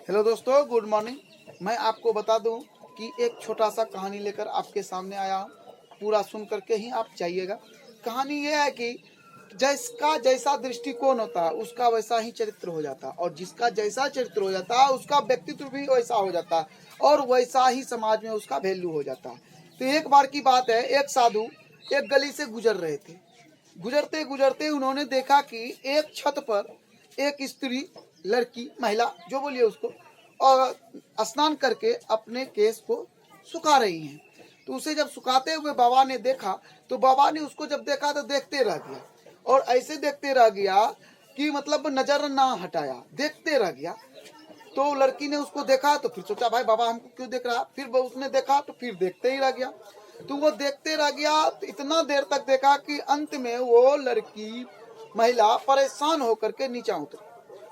Hello दोस्तों, good morning. मैं आपको बता दूं कि एक छोटा सा कहानी लेकर आपके सामने आया हूं। पूरा सुन करके ही आप जाइएगा। कहानी यह है कि जिसका जैसा दृष्टिकोण होता है उसका वैसा ही चरित्र हो जाता है, और जिसका जैसा चरित्र हो जाता है उसका व्यक्तित्व भी वैसा हो जाता है, और वैसा ही समाज में उसका वैल्यू हो जाता है। तो एक बार की बात है, एक साधु एक गली से गुजर रहे थे। गुजरते गुजरते उन्होंने देखा कि एक छत पर एक स्त्री, लड़की, महिला जो बोलिए उसको, और स्नान करके अपने केस को सुखा रही हैं। तो उसे जब सुखाते हुए बाबा ने देखा, तो बाबा ने उसको जब देखा तो देखते रह गया, और ऐसे देखते रह गया कि मतलब नजर ना हटाया, देखते रह गया। तो लड़की ने उसको देखा तो फिर सोचा भाई बाबा हमको क्यों देख रहा। फिर उसने देखा तो फिर देखते ही रह गया। तो वो देखते रह गया, तो इतना देर तक देखा कि अंत में वो लड़की, महिला परेशान होकर के नीचा उतरी,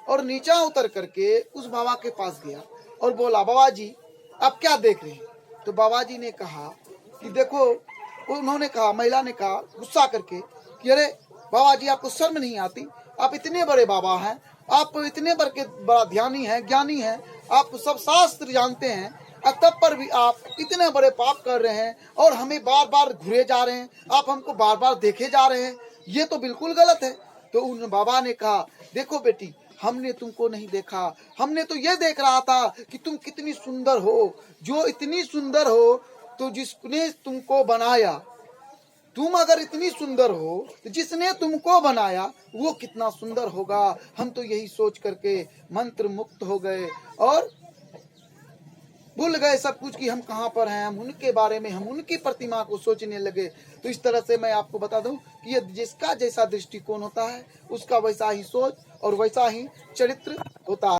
और नीचा उतर करके उस बाबा के पास गया और बोला, बाबा जी आप क्या देख रहे हैं। तो बाबा जी ने कहा कि देखो, उन्होंने कहा, महिला ने कहा गुस्सा करके कि अरे बाबा जी आपको शर्म नहीं आती, आप इतने बड़े बाबा हैं, आप इतने बड़ा ध्यानी हैं, ज्ञानी हैं, आप सब शास्त्र जानते हैं, तब पर भी आप इतने बड़े पाप कर रहे हैं और हमें बार बार घूरे जा रहे हैं, आप हमको बार बार देखे जा रहे हैं, ये तो बिल्कुल गलत है। तो उन बाबा ने कहा, देखो बेटी, हमने तुमको नहीं देखा, हमने तो ये देख रहा था कि तुम कितनी सुंदर हो। जो इतनी सुंदर हो तो जिसने तुमको बनाया, तुम अगर इतनी सुंदर हो तो जिसने तुमको बनाया वो कितना सुंदर होगा। हम तो यही सोच करके मंत्र मुक्त हो गए और भूल गए सब कुछ कि हम कहाँ पर हैं, हम उनके बारे में, हम उनकी प्रतिमा को सोचने लगे। तो इस तरह से मैं आपको बता दूं कि ये जिसका जैसा दृष्टिकोण होता है उसका वैसा ही सोच और वैसा ही चरित्र होता है।